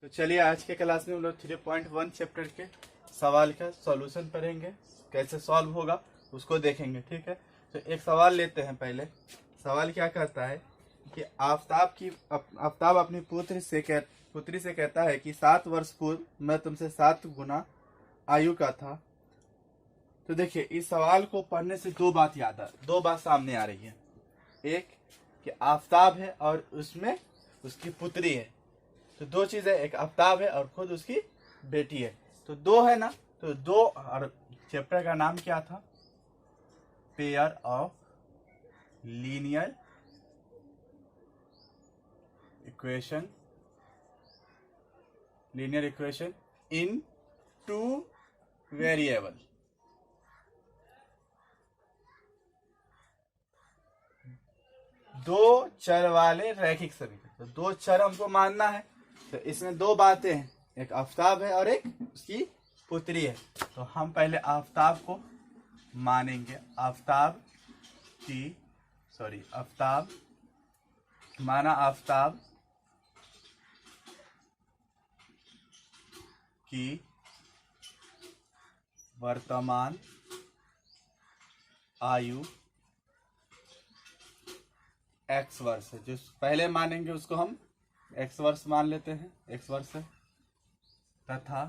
तो चलिए आज के क्लास में हम लोग 3.1 चैप्टर के सवाल का सॉल्यूशन पढ़ेंगे। कैसे सॉल्व होगा उसको देखेंगे, ठीक है। तो एक सवाल लेते हैं। पहले सवाल क्या कहता है कि आफताब अपनी पुत्री से कहता है कि 7 वर्ष पूर्व मैं तुमसे 7 गुना आयु का था। तो देखिए, इस सवाल को पढ़ने से दो बात सामने आ रही है। एक कि आफताब है और उसमें उसकी पुत्री है। तो दो चीजें, एक आफताब है और खुद उसकी बेटी है। तो दो है ना, तो दो। और चैप्टर का नाम क्या था? Pair of linear equation in two variable. दो चर वाले रैखिक समीकरण। तो दो चर हमको मानना है। तो इसमें दो बातें हैं, एक आफताब है और एक उसकी पुत्री है। तो हम पहले आफताब को मानेंगे। आफताब की वर्तमान आयु x वर्ष है। जो पहले मानेंगे उसको हम x वर्ष मान लेते हैं, x वर्ष है। तथा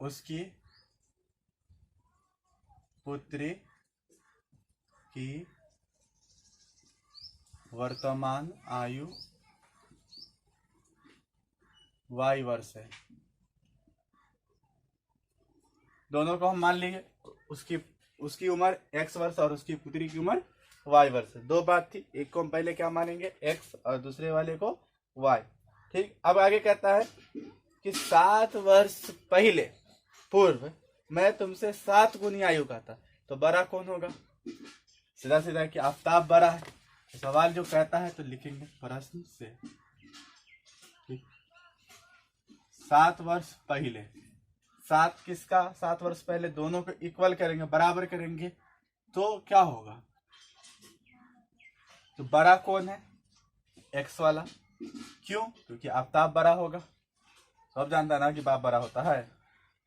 उसकी पुत्री की वर्तमान आयु y वर्ष है। दोनों को हम मान लेंगे। उसकी उम्र x वर्ष और उसकी पुत्री की उम्र y वर्ष है। दो बात थी, एक को हम पहले क्या मानेंगे x और दूसरे वाले को y। ठीक। अब आगे कहता है कि 7 वर्ष पहले पूर्व मैं तुमसे 7 गुनी आयु का था। तो बड़ा कौन होगा? सीधा सीधा कि आफताब बड़ा है। तो सवाल जो कहता है तो लिखेंगे प्रश्न से। ठीक। 7 वर्ष पहले, 7 वर्ष पहले, दोनों को इक्वल करेंगे, बराबर करेंगे तो क्या होगा? तो बड़ा कौन है? एक्स वाला। क्यों? क्योंकि आफताब बड़ा होगा। सब जानता ना कि बाप बड़ा होता है।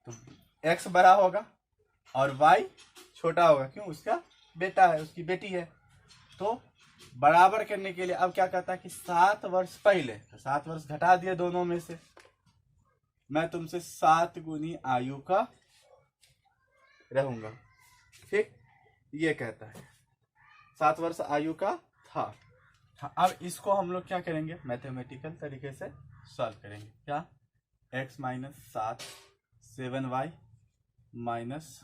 तो एक्स बड़ा होगा और वाई छोटा होगा। क्यों? उसका बेटा है, उसकी बेटी है। तो बराबर करने के लिए अब क्या कहता है कि 7 वर्ष पहले, तो 7 वर्ष घटा दिए दोनों में से, मैं तुमसे 7 गुनी आयु का रहूंगा। ठीक। ये कहता है 7 वर्ष आयु का था। अब इसको हम लोग क्या करेंगे? मैथमेटिकल तरीके से सॉल्व करेंगे। क्या? x minus 7 7y minus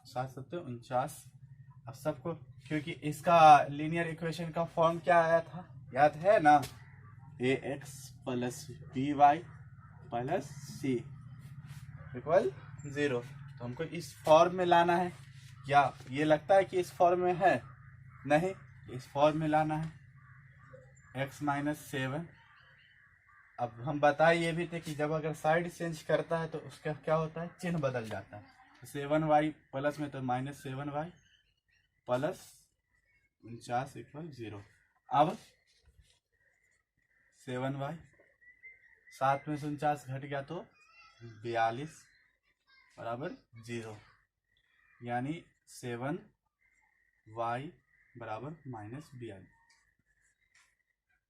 7 7 49। अब सबको, क्योंकि इसका लीनियर इक्वेशन का फॉर्म क्या आया था याद है ना? ax plus by plus c equal 0। तो हमको इस फॉर्म में लाना है। क्या ये लगता है कि इस फॉर्म में है? नहीं, इस फॉर्म में लाना है। x minus 7। अब हम बताए ये भी थे कि जब अगर साइड चेंज करता है तो उसका क्या होता है? चिन्ह बदल जाता है। तो 7y प्लस में तो माइनस 7y प्लस 49 इक्वल 0। अब 7y 7 में से 49 घट गया तो 42 बराबर 0, यानी 7y बराबर माइनस 42।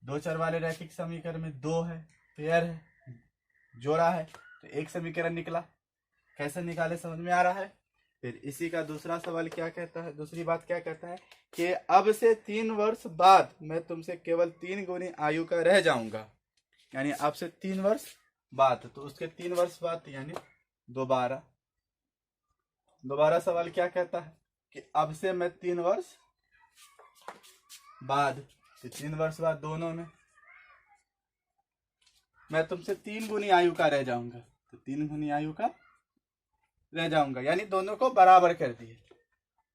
दो चर वाले रैखिक समीकरण में दो है, पेयर है, जोड़ा है, तो एक समीकरण निकला। कैसे निकाले समझ में आ रहा है? फिर इसी का दूसरा सवाल क्या कहता है? दूसरी बात क्या कहता है कि अब से 3 वर्ष बाद मैं तुमसे केवल 3 गुनी आयु का रह जाऊंगा। यानी अब से 3 वर्ष बाद, तो उसके 3 वर्ष बाद यानी दोबारा सवाल क्या कहता है कि अब से मैं 3 वर्ष बाद, 3 वर्ष बाद दोनों में मैं तुमसे 3 गुनी आयु का रह जाऊंगा। तो 3 गुनी आयु का रह जाऊंगा, यानी दोनों को बराबर कर दिए।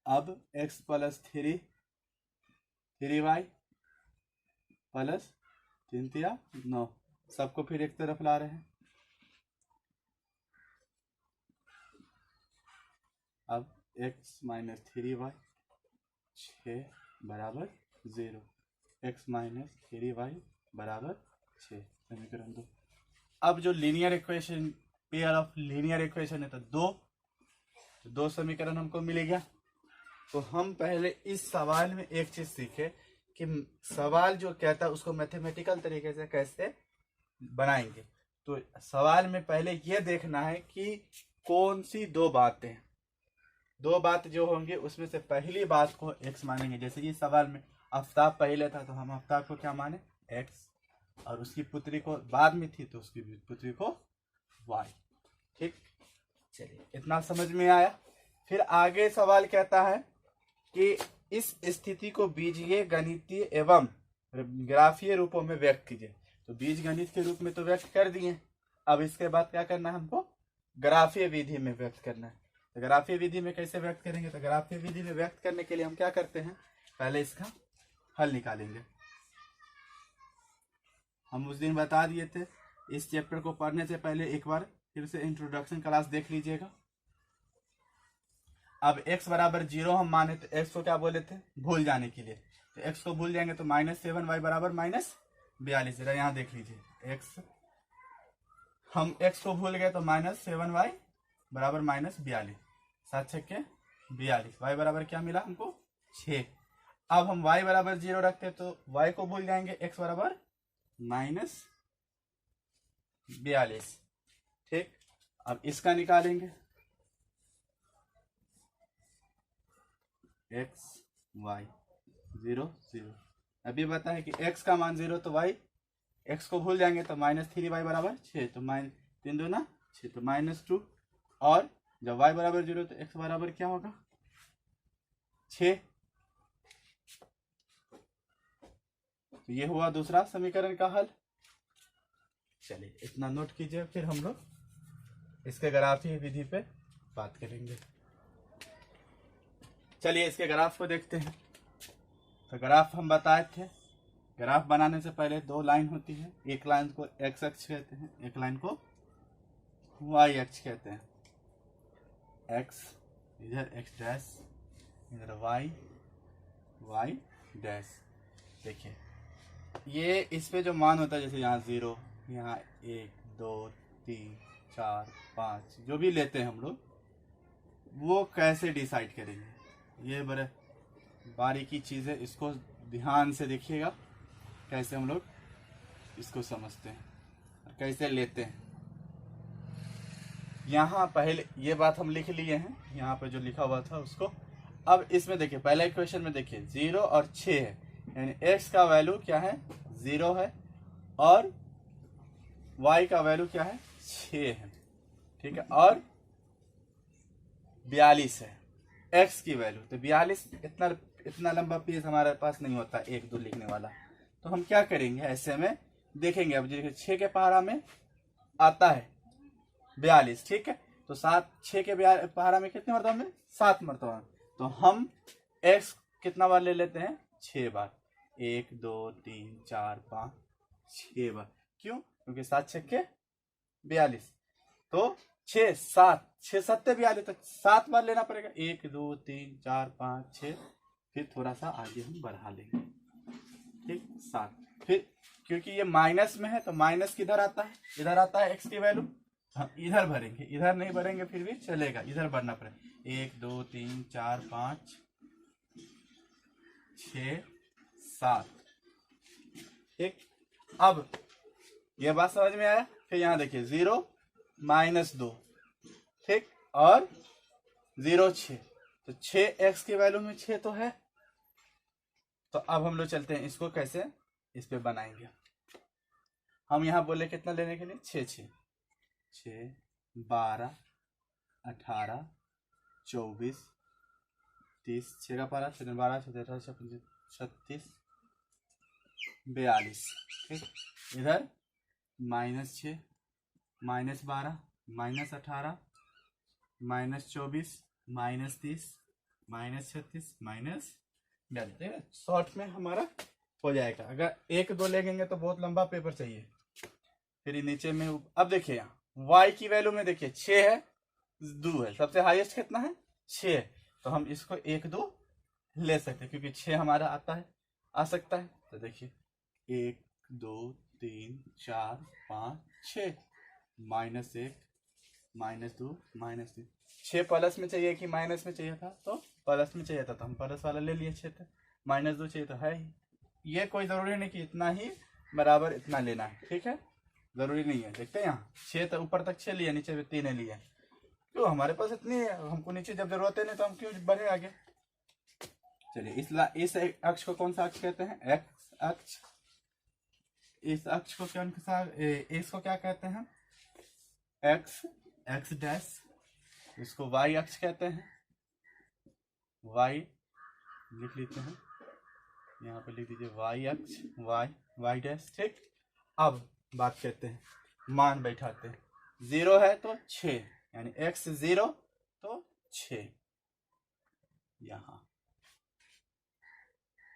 अब x प्लस 3y प्लस 3 9, सबको फिर एक तरफ ला रहे हैं। अब x माइनस 3y 6 बराबर 0, x माइनस 3y बराबर 6 समीकरण 2। अब जो linear equation, pair of linear equation है तो दो समीकरण हमको मिलेगा। तो हम पहले इस सवाल में एक चीज सीखे कि सवाल जो कहता है उसको मैथमेटिकल तरीके से कैसे बनाएंगे। तो सवाल में पहले यह देखना है कि कौन सी दो बात जो होंगी उसमें से पहली बात को x मानेंगे। जैसे कि सवाल में आफ्ताब पहले था तो हम आफ्ताब को क्या माने x, और उसकी पुत्री को बाद में थी तो उसकी पुत्री को y। ठीक, चलिए इतना समझ में आया। फिर आगे सवाल कहता है कि इस स्थिति को बीजीय, गणितीय एवं ग्राफीय रूपों में व्यक्त कीजिए। तो बीज गणित के रूप में तो व्यक्त कर दिए, अब इसके बाद क्या करना है हमको ग्राफीय विधि में व्यक्त करना है। तो ग्राफीय विधि में कैसे व्यक्त करेंगे, तो ग्राफीय विधि में व्यक्त करने के लिए हम क्या करते हैं, पहले इसका हल निकालेंगे। हम उस दिन बता दिए थे, इस चैप्टर को पढ़ने से पहले एक बार फिर से इंट्रोडक्शन क्लास देख लीजिएगा। अब x बराबर 0 हम माने तो x को क्या बोले थे, भूल जाने के लिए। तो x को भूल जाएंगे तो -7y बराबर -42। जरा यहाँ देख लीजिए, हम x को भूल गए तो -7y बराबर -42, 7 छक्के 42, y बराबर क्या मिला हमको 6। अब हम y बराबर 0 रखते तो y को भूल जाएंगे, x बराबर -42। ठीक, अब इसका निकालेंगे, x y 0 0। अभी बताए कि x का मान 0 तो y, x को भूल जाएंगे तो -3y बराबर 6, तो 3 दूना 6 तो -2, और जब y बराबर 0 तो x बराबर क्या होगा 6। तो ये हुआ दूसरा समीकरण का हल। चलिए इतना नोट कीजिए, फिर हम लोग इसके ग्राफीय विधि पे बात करेंगे। चलिए इसके ग्राफ को देखते हैं। तो ग्राफ हम बताए थे, ग्राफ बनाने से पहले दो लाइन होती है, एक लाइन को x अक्ष कहते हैं, एक लाइन को y अक्ष कहते हैं। x इधर x डैश, इधर y डैश। देखिए ये इस पे जो मान होता है, जैसे यहाँ 0, यहाँ 1 2 3 4 5 जो भी लेते हैं हम लोग, वो कैसे डिसाइड करेंगे, ये बड़े बारीकी चीज़ है, इसको ध्यान से देखिएगा कैसे हम लोग इसको समझते हैं और कैसे लेते हैं। यहाँ पहले ये बात हम लिख लिए हैं, यहाँ पे जो लिखा हुआ था उसको। अब इसमें देखिए, पहले इक्वेशन में देखिए 0 और 6 है, यानी x का वैल्यू क्या है 0 है और y का वैल्यू क्या है 6 है। ठीक है, और 42 है x की वैल्यू। तो 42 इतना लंबा पेज हमारे पास नहीं होता 1 2 लिखने वाला। तो हम क्या करेंगे, ऐसे में देखेंगे। अब देखिए 6 के पहाड़ा में आता है 42, ठीक है, तो 6 के पहाड़ा में कितने मरतबा में 7 मरतबा। तो हम x कितना बार ले लेते हैं 6 बार, 1 2 3 4 5 6 बार। क्यों, क्योंकि 7 छक्के 42, तो 6 7 6 7 42, तो 7 बार लेना पड़ेगा, 1 2 3 4 5 6, फिर थोड़ा सा आगे हम बढ़ा लेंगे। ठीक, 7। फिर क्योंकि ये माइनस में है तो माइनस किधर आता है, इधर आता है x की वैल्यू, हम इधर भरेंगे, इधर नहीं भरेंगे फिर भी चलेगा, इधर भरना पड़ेगा। 1 2 3 4 5 6 7। ठीक, अब ये बात समझ में आया। फिर यहाँ देखिए 0 -2, ठीक, और 0 6, तो 6x की वैल्यू में 6 तो है। तो अब हम लोग चलते हैं, इसको कैसे इस पे बनाएंगे। हम यहाँ बोले कितना लेने के लिए 6 12 18 24 30, 6 का पारा 6 12 17 18 36 42। ठीक, इधर -6 -12 -18 -24 -30 -36 -42। शॉर्ट में हमारा हो जाएगा। अगर 1 2 लेंगे तो बहुत लंबा पेपर चाहिए। फिर नीचे में अब देखिए यहाँ y की वैल्यू में देखिए 6 है 2 है, सबसे हाईएस्ट कितना है 6 है, तो हम इसको 1 2 ले सकते हैं क्योंकि 6 हमारा आता है, आ सकता है। तो देखिए 1 2 3 4 5 6 -1 -2 -3 6 प्लस में चाहिए कि माइनस में चाहिए था? तो प्लस में चाहिए था तो हम प्लस वाला ले लिए 6 था। -2 चाहिए तो है ही। ये कोई ज़रूरी नहीं कि इतना ही बराबर इतना लेना है, ठीक है, ज़रूरी नहीं है। देखते हैं यहाँ 6 तो ऊपर तक 6 लिया, नीचे भी 3 लिया, क्यों हमारे पास इतनी है, हमको नीचे जब जरूरत है नहीं तो हम क्यों बढ़े आगे। चलिए इस अक्ष को कौन सा अक्ष कहते हैं? एक्स अक्ष। इस अक्ष को इसको क्या कहते हैं? X dash. इसको वाई अक्ष कहते हैं, वाई लिख लेते हैं, यहाँ पे लिख दीजिए वाई अक्ष, वाई डैश, ठीक। अब बात करते हैं, मान बैठाते हैं। 0 है तो 6, यानी x 0 तो 6 यहाँ,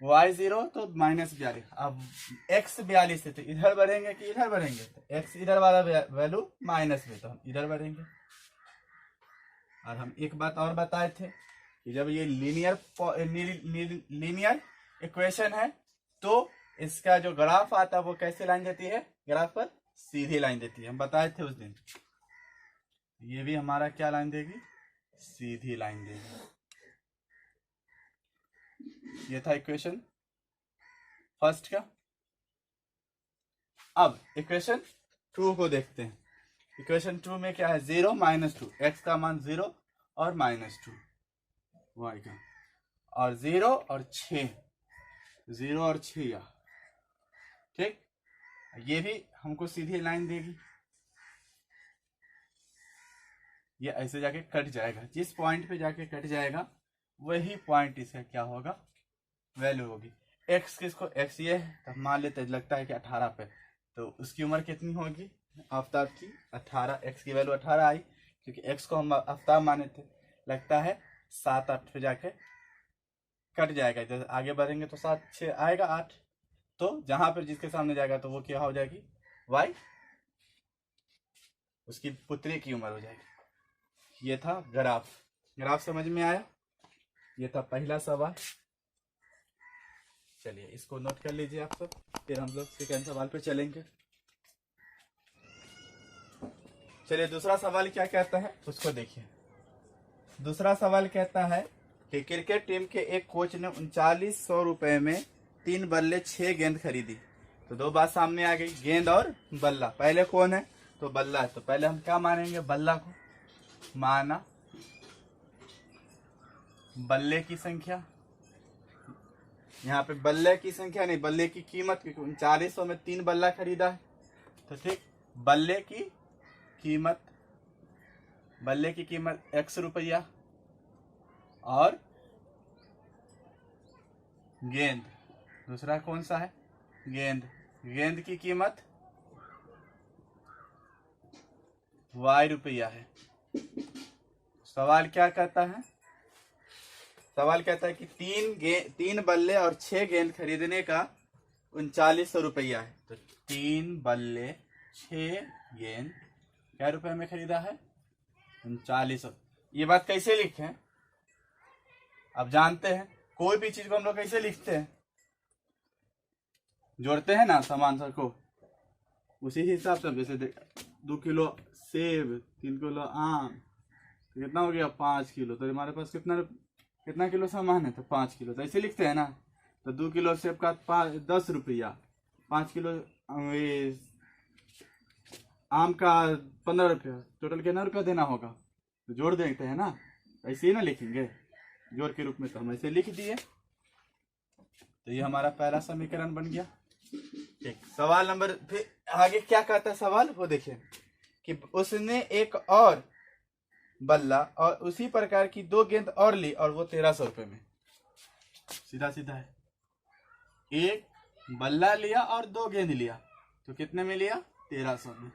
y 0 तो -42। अब x 42 है तो इधर बढ़ेंगे कि इधर बढ़ेंगे? तो x इधर वाला वैल्यू माइनस में, तो हम इधर बढ़ेंगे। और हम एक बात और बताए थे कि जब ये लीनियर इक्वेशन है तो इसका जो ग्राफ आता है वो कैसे लाइन देती है? ग्राफ पर सीधी लाइन देती है, हम बताए थे उस दिन। ये भी हमारा क्या लाइन देगी? सीधी लाइन देगी। ये था इक्वेशन फर्स्ट का। अब इक्वेशन 2 को देखते हैं। इक्वेशन 2 में क्या है? 0 -2, x का मान 0 और -2 y का, और 0 और 6, 0 और 6 या, ठीक। ये भी हमको सीधी लाइन देगी। ये ऐसे जाके कट जाएगा, जिस पॉइंट पे जाके कट जाएगा वही पॉइंट इसका क्या होगा? वैल्यू होगी। x किसको? x ये है तो मान लेते लगता है कि 18 पे, तो उसकी उम्र कितनी होगी आफ्ताब की? 18। x की वैल्यू 18 आई क्योंकि x को हम आफ्ताब माने थे। लगता है 7 8 पे जाके कट जाएगा। जैसे आगे बढ़ेंगे तो 7 6 आएगा 8, तो जहां पर जिसके सामने जाएगा तो वो क्या हो जाएगी? y, उसकी पुत्री की उम्र हो जाएगी। ये था ग्राफ समझ में आया? ये था पहला सवाल। चलिए इसको नोट कर लीजिए आप सब, फिर हम लोग सेकंड सवाल पे चलेंगे। चलिए दूसरा सवाल क्या कहता है उसको देखिए। दूसरा सवाल कहता है कि क्रिकेट टीम के एक कोच ने 3900 रुपए में 3 बल्ले 6 गेंद खरीदी। तो दो बात सामने आ गई, गेंद और बल्ला। पहले कौन है? तो बल्ला है। तो पहले हम क्या मानेंगे? बल्ला को माना, बल्ले की संख्या, यहाँ पे बल्ले की संख्या नहीं, बल्ले की कीमत, क्योंकि 3900 में 3 बल्ला खरीदा है। तो ठीक, बल्ले की कीमत x रुपया, और गेंद, दूसरा कौन सा है? गेंद की कीमत y रुपया है। सवाल क्या कहता है? सवाल कहता है कि 3 बल्ले और 6 गेंद खरीदने का 3900 रुपया है। तो 3 बल्ले 6 गेंद क्या रुपए में खरीदा है? 3900। ये बात कैसे लिखें? अब जानते हैं कोई भी चीज को हम लोग कैसे लिखते हैं? जोड़ते हैं ना सामान सब को, उसी हिसाब से। जैसे 2 किलो सेब, 3 किलो आम, तो कितना हो गया? 5 किलो। तो हमारे पास कितना किलो सामान है? तो 5 किलो। तो ऐसे लिखते हैं ना। तो 2 किलो सेब का 10 रुपया, 5 किलो आम का 15 रुपया, टोटल कितना रुपया देना होगा? तो जोड़ देते हैं ना, ऐसे ही ना लिखेंगे जोड़ के रूप में। तो हम ऐसे लिख दिए। तो ये हमारा पहला समीकरण बन गया। ठीक, सवाल नंबर, फिर आगे क्या कहता है सवाल वो देखिए कि उसने एक और बल्ला और उसी प्रकार की 2 गेंद और ली और वो 1300 रुपए में। सीधा है, एक बल्ला लिया और 2 गेंद लिया, तो कितने में लिया? 1300 में।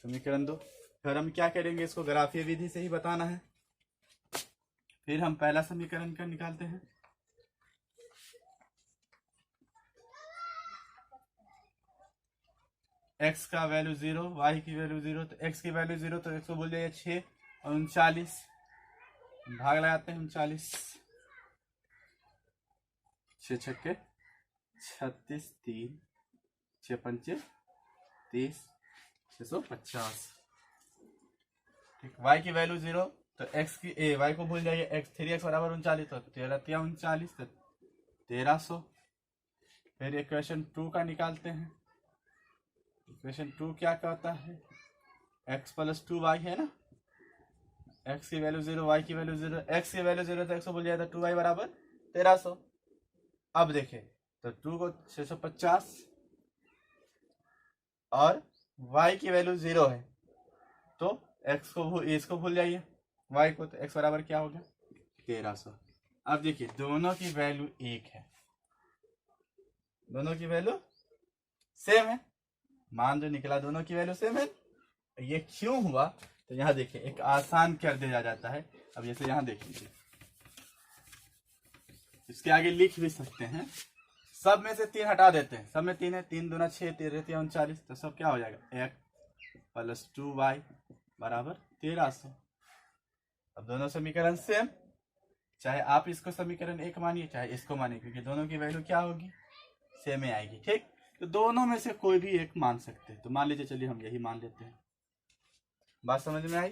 समीकरण 2। फिर हम क्या करेंगे? इसको ग्राफीय विधि से ही बताना है। फिर हम पहला समीकरण का निकालते हैं। x का वैल्यू 0, y की वैल्यू 0, तो x की वैल्यू 0, तो x को बोल जाइए 6 और 39, भाग लगाते हैं 39, 6 छक्के 36 3 6 पंचे 30 650। ठीक, y की वैल्यू 0 तो x की y को भूल जाइए, x 3x बराबर 39 तो 13 तो 1300। फिर इक्वेशन 2 का निकालते हैं। इक्वेशन 2 क्या कहता है, x + 2y है ना, x की वैल्यू 0 y की वैल्यू 0, x की वैल्यू 0 तो x को भूल जाए तो 2y बराबर 1300। अब देखें तो 2 को 650 और y की वैल्यू 0 है तो इसको भूल जाइए, y को, तो x बराबर क्या हो गया 1300। अब देखिए दोनों की वैल्यू एक है, दोनों की वैल्यू सेम है, मान जो निकला दोनों की वैल्यू सेम है। ये क्यों हुआ, तो यहाँ देखिए एक आसान कर दिया जाता है। अब जैसे यहाँ देख लीजिए, इसके आगे लिख भी सकते हैं, सब में से 3 हटा देते हैं, सब में 3 है, 3 दूना 6 13 39, तो सब क्या हो जाएगा x + 2y बराबर 1300। अब दोनों समीकरण सेम, चाहे आप इसको समीकरण 1 मानिए चाहे इसको मानिए, क्योंकि दोनों की वैल्यू क्या होगी सेम ही आएगी। ठीक, तो दोनों में से कोई भी एक मान सकते हैं, तो मान लीजिए, चलिए हम यही मान लेते हैं। बात समझ में आई?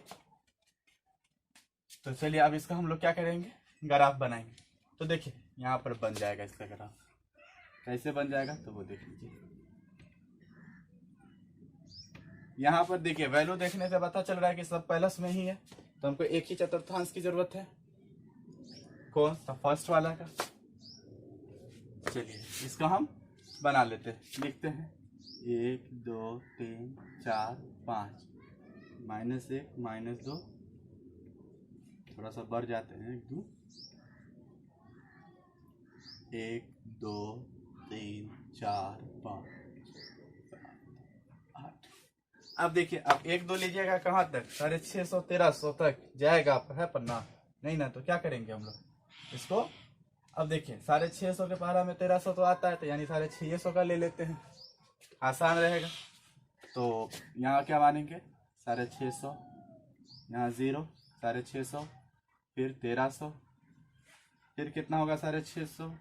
तो चलिए अब इसका हम लोग क्या करेंगे, ग्राफ बनाएंगे। तो देखिए यहाँ पर बन जाएगा इसका ग्राफ, कैसे बन जाएगा तो वो देख लीजिए। यहाँ पर देखिए वैल्यू देखने से पता चल रहा है कि सब प्लस में ही है, तो हमको एक ही चतुर्थांश की जरूरत है, कौन सा, फर्स्ट वाला का। चलिए इसको हम बना लेते हैं, लिखते हैं 1 2 3 4 5 -1 -2, थोड़ा सा बढ़ जाते हैं 1 2 3 4 5 8। अब देखिए अब 1 2 लीजिएगा कहाँ तक, 650 1300 तक जाएगा आप, है पन्ना नहीं ना, तो क्या करेंगे हम लोग इसको। अब देखिए 650 के पहाड़ा में 1300 तो आता है, तो यानी 650 का ले लेते हैं, आसान रहेगा। तो यहाँ क्या मानेंगे 650, यहाँ 0 650, फिर 1300, फिर कितना होगा 650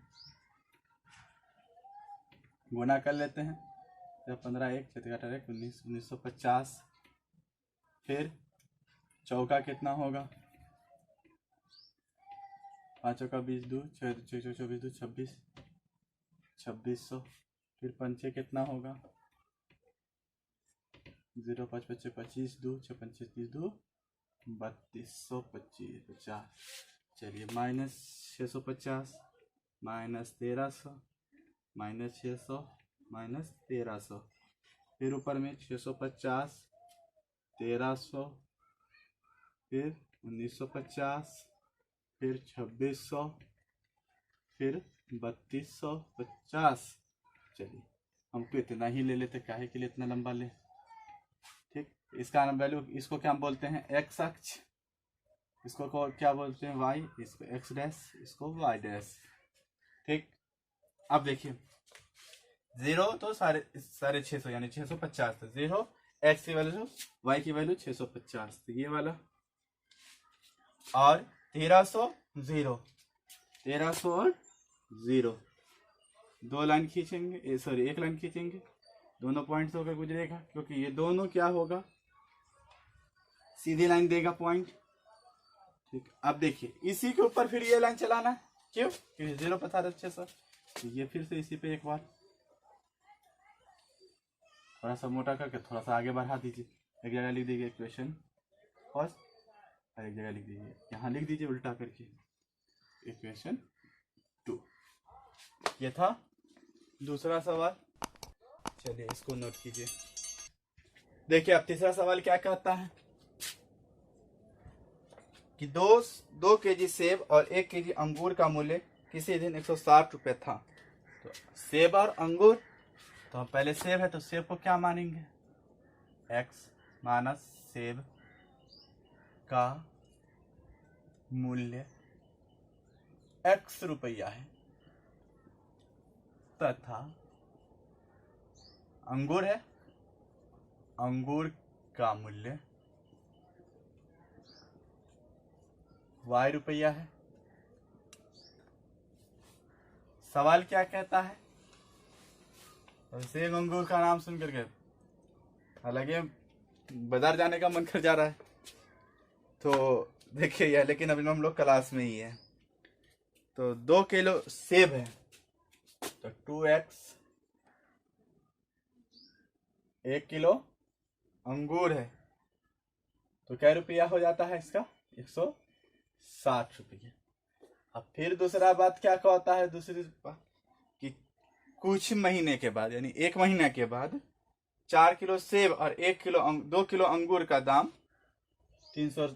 गुना कर लेते हैं, तो 15 1 4 18 19 1950, फिर चौका कितना होगा 5 चौका 20 2 6 24 2 26 2600, फिर पंचे कितना होगा 0 5 5 25 2 6 5 30 2 3225 50। चलिए -650 -1300 -600 -1300, फिर ऊपर में 650 1300, फिर 1950, फिर 2600, फिर 3250। चलिए हमको इतना ही ले लेते, काहे के लिए इतना लंबा ले। ठीक, इसका वैल्यू, इसको क्या बोलते हैं x अक्ष, इसको क्या बोलते हैं y, इसको x डैश, इसको y डैश। ठीक, अब देखिए 0 तो 650 यानी 650, तो 0 x की वैल्यू y की वैल्यू 650, तो ये वाला, और 1300 0 1300 और 0, 2 लाइन खींचेंगे, सॉरी 1 लाइन खींचेंगे, दोनों पॉइंट्स होकर गुजरेगा, क्योंकि ये दोनों क्या होगा सीधी लाइन देगा पॉइंट। ठीक, अब देखिए इसी के ऊपर फिर ये लाइन चलाना है, क्यों, क्योंकि 0 पर था 600, तो ये फिर से इसी पे एक बार थोड़ा सा मोटा करके थोड़ा सा आगे बढ़ा दीजिए, एक जगह लिख दीजिए इक्वेशन फर्स्ट, और एक जगह लिख दीजिए, यहाँ लिख दीजिए उल्टा करके इक्वेशन 2। ये था दूसरा सवाल, चलिए इसको नोट कीजिए। देखिए अब तीसरा सवाल क्या कहता है कि 2 केजी सेब और 1 केजी अंगूर का मूल्य किसी दिन 160 रुपये था। तो सेब और अंगूर, तो हम पहले सेब है तो सेब को क्या मानेंगे x माइनस सेब का मूल्य x रुपया है, तथा अंगूर है, अंगूर का मूल्य y रुपया है। सवाल क्या कहता है और सेब अंगूर का नाम सुन करके हालांकि बाजार जाने का मन कर जा रहा है, तो देखिए यह, लेकिन अभी हम लोग क्लास में ही है। तो 2 किलो सेब है तो 2x, 1 किलो अंगूर है तो क्या रुपया हो जाता है इसका, 160 रुपये। अब फिर दूसरा बात क्या कहता है, दूसरी बात कि कुछ महीने के बाद यानी 1 महीना के बाद 4 किलो सेब और 2 किलो अंगूर का दाम 300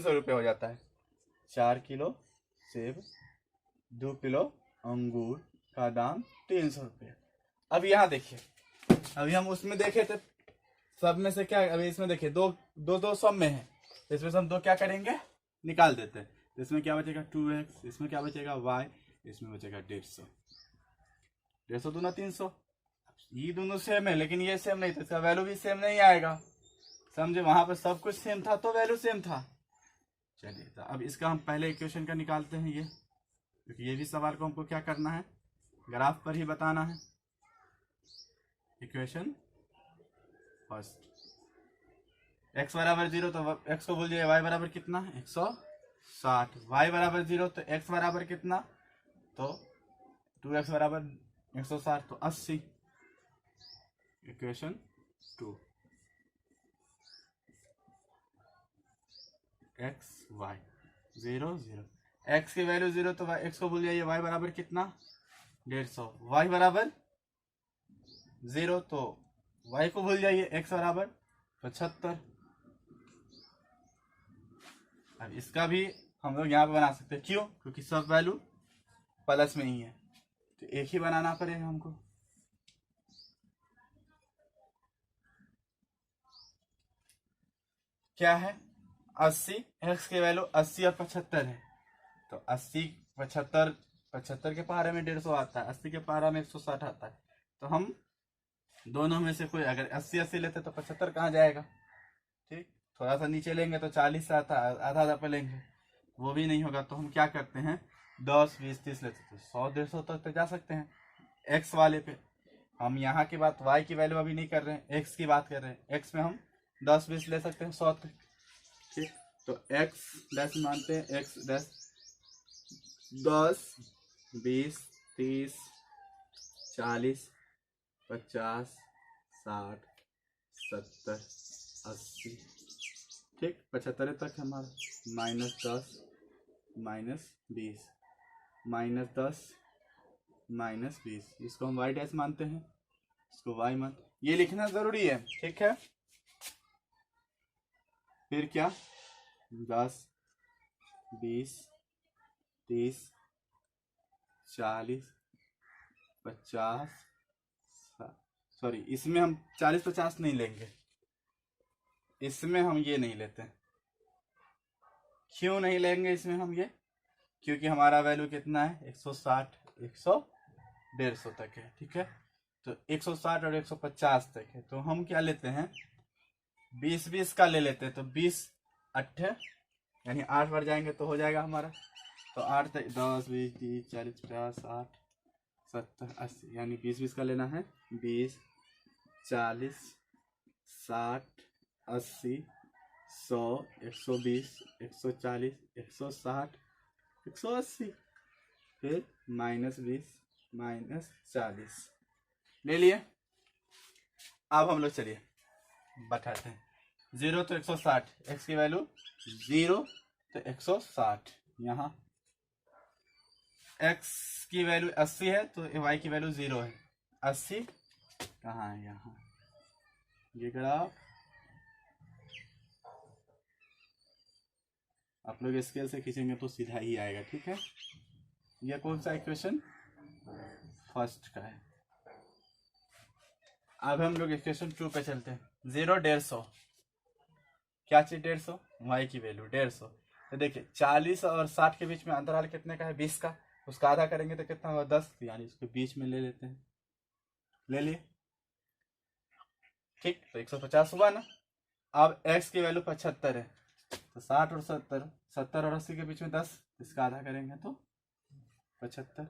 रुपये हो जाता है। 4 किलो सेब 2 किलो अंगूर का दाम 300 रुपये। अब यहाँ देखिए, अभी हम उसमें देखे थे सब में से क्या, अभी इसमें देखिए दो सब में है, तो इसमें से हम 2 क्या करेंगे, निकाल देते हैं। तो इसमें क्या बचेगा 2x, इसमें क्या बचेगा y, इसमें बचेगा 150। 150 दूना 300, ये दोनों सेम है लेकिन ये सेम नहीं था, इसका वैल्यू भी सेम नहीं आएगा, समझे। वहां पर सब कुछ सेम था तो वैल्यू सेम था। चलिए तो अब इसका हम पहले इक्वेशन का निकालते हैं ये, क्योंकि ये भी सवाल को हमको क्या करना है, ग्राफ पर ही बताना है। इक्वेशन फर्स्ट, x बराबर 0 तो x को बोल दिया, y बराबर कितना, 160, y बराबर 0 तो x बराबर कितना, तो 2x बराबर 160 तो 80। इक्वेशन 2, x y 0 0, x की वैल्यू 0 तो x को भूल जाइए, y बराबर कितना 150, y बराबर 0 तो y को भूल जाइए, x बराबर 75। अब इसका भी हम लोग यहाँ पे बना सकते हैं, क्यों, क्योंकि सब वैल्यू प्लस में ही है, तो एक ही बनाना पड़ेगा हमको। क्या है 80, x की वैल्यू 80 और 75 है, तो 80 75, 75 के पारे में 150 आता है, 80 के पारा में 160 आता है, तो हम दोनों में से कोई अगर 80 लेते तो 75 कहाँ जाएगा, ठीक। थोड़ा सा नीचे लेंगे तो 40 से आता, आधा आधा पे लेंगे वो भी नहीं होगा, तो हम क्या करते हैं 10 20 30 लेते, तो 100 150 तक तो जा सकते हैं x वाले पे। हम यहाँ की बात y की वैल्यू अभी नहीं कर रहे हैं, x की बात कर रहे हैं, x में हम 10 20 ले सकते हैं 100 तक, ठीक। तो x डैश मानते हैं, x डैश 10 20 30 40 50 60 70 80, ठीक। 75 तक हमारा -10 -20 -10 -20, इसको हम y डैश मानते हैं, इसको y मान, ये लिखना जरूरी है, ठीक है। फिर क्या 10 20 30 40 50, सॉरी इसमें हम 40 50 नहीं लेंगे, इसमें हम ये नहीं लेते। क्यों नहीं लेंगे इसमें हम ये, क्योंकि हमारा वैल्यू कितना है 160 100 150 तक है, ठीक है। तो 160 और 150 तक है, तो हम क्या लेते हैं 20 20 का ले लेते हैं, तो 20 8 यानी 8 बार जाएंगे तो हो जाएगा हमारा, तो 8 10 20 30 40 50 60 70 80, यानी 20 20 का लेना है, 20 40 60 80 100 120 140 160 180, फिर -20 -40 ले लिए। अब हम लोग चलिए बैठाते हैं, 0 तो 160, x की वैल्यू 0 तो 160, यहाँ x की वैल्यू 80 है तो y की वैल्यू 0 है, 80 कहाँ है, यहाँ ये ग्राफ आप लोग स्केल से खींचेंगे तो सीधा ही आएगा, ठीक है। यह कौन सा इक्वेशन फर्स्ट का है। अब हम लोग इक्वेशन 2 पे चलते हैं, 0 150, क्या चीज 150, y की वैल्यू 150, तो देखिए 40 और 60 के बीच में अंतराल कितने का है 20 का, उसका आधा करेंगे तो कितना होगा 10, यानी इसको बीच में ले लेते हैं, ले लिए, ठीक। तो 150 हुआ ना। अब x की वैल्यू 75 है, तो 60 और 70 70 और 80 के बीच में 10, इसका आधा करेंगे तो 75,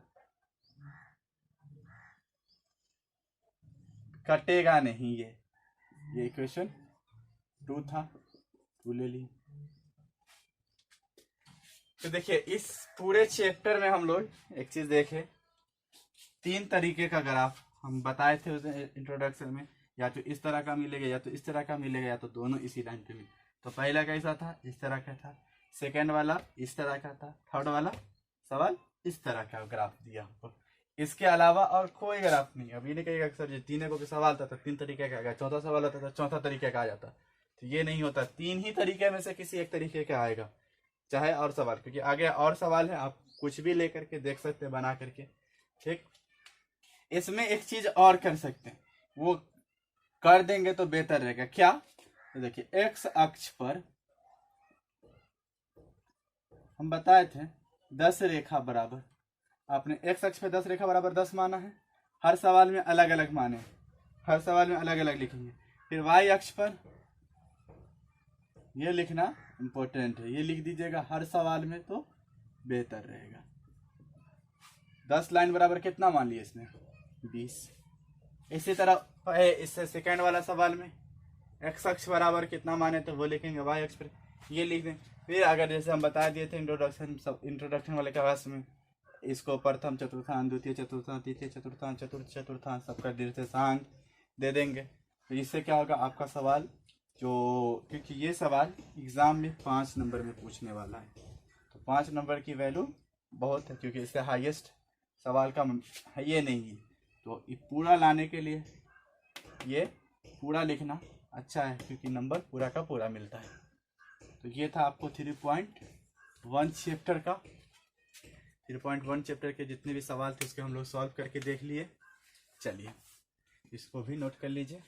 कटेगा नहीं। ये इक्वेशन 2 था, 2 ले ली। तो देखिए इस पूरे चैप्टर में हम लोग एक चीज देखे, 3 तरीके का ग्राफ हम बताए थे उस इंट्रोडक्शन में, या तो इस तरह का मिलेगा या तो इस तरह का मिलेगा या तो दोनों इसी लाइन पे मिले। तो पहला कैसा था, इस तरह का था, सेकेंड वाला इस तरह का था, थर्ड वाला सवाल इस तरह का ग्राफ दिया हमको। इसके अलावा और कोई ग्राफ नहीं। अब ये नहीं कहेगा सर ये 3 को सवाल था तो 3 तरीके का आएगा, चौथा सवाल होता था चौथा तरीके का आ जाता, तो ये नहीं होता, 3 ही तरीके में से किसी एक तरीके का आएगा, चाहे और सवाल, क्योंकि आगे और सवाल है, आप कुछ भी लेकर के देख सकते हैं बना करके। ठीक, इसमें एक चीज और कर सकते हैं, वो कर देंगे तो बेहतर रहेगा। क्या, तो देखिए एक्स अक्ष पर हम बताए थे 10 रेखा बराबर, आपने एक्स अक्ष पे 10 रेखा बराबर 10 माना है, हर सवाल में अलग अलग माने, हर सवाल में अलग अलग लिखेंगे। फिर वाई अक्ष पर ये लिखना इंपॉर्टेंट है, ये लिख दीजिएगा हर सवाल में तो बेहतर रहेगा। 10 लाइन बराबर कितना मान लिया इसमें, 20। इसी तरह इससे सेकेंड वाला सवाल में एक्स अक्ष बराबर कितना माने तो वो लिखेंगे, वाई अक्ष पर ये लिख दें। फिर अगर जैसे हम बता दिए थे इंट्रोडक्शन वाले क्लास में, इसको प्रथम चतुर्थांश, द्वितीय चतुर्थांश, तृतीय चतुर्थांश, चतुर्थ चतुर्थांश सबका निर्देशांक दे देंगे। तो इससे क्या होगा, आपका सवाल जो, क्योंकि ये सवाल एग्जाम में 5 नंबर में पूछने वाला है, तो 5 नंबर की वैल्यू बहुत है, क्योंकि इससे हाईएस्ट सवाल का है ये नहीं है। तो ये पूरा लाने के लिए ये पूरा लिखना अच्छा है, क्योंकि नंबर पूरा का पूरा मिलता है। तो ये था आपको 3.1 चैप्टर का, 3.1 चैप्टर के जितने भी सवाल थे उसके हम लोग सॉल्व करके देख लिए। चलिए इसको भी नोट कर लीजिए।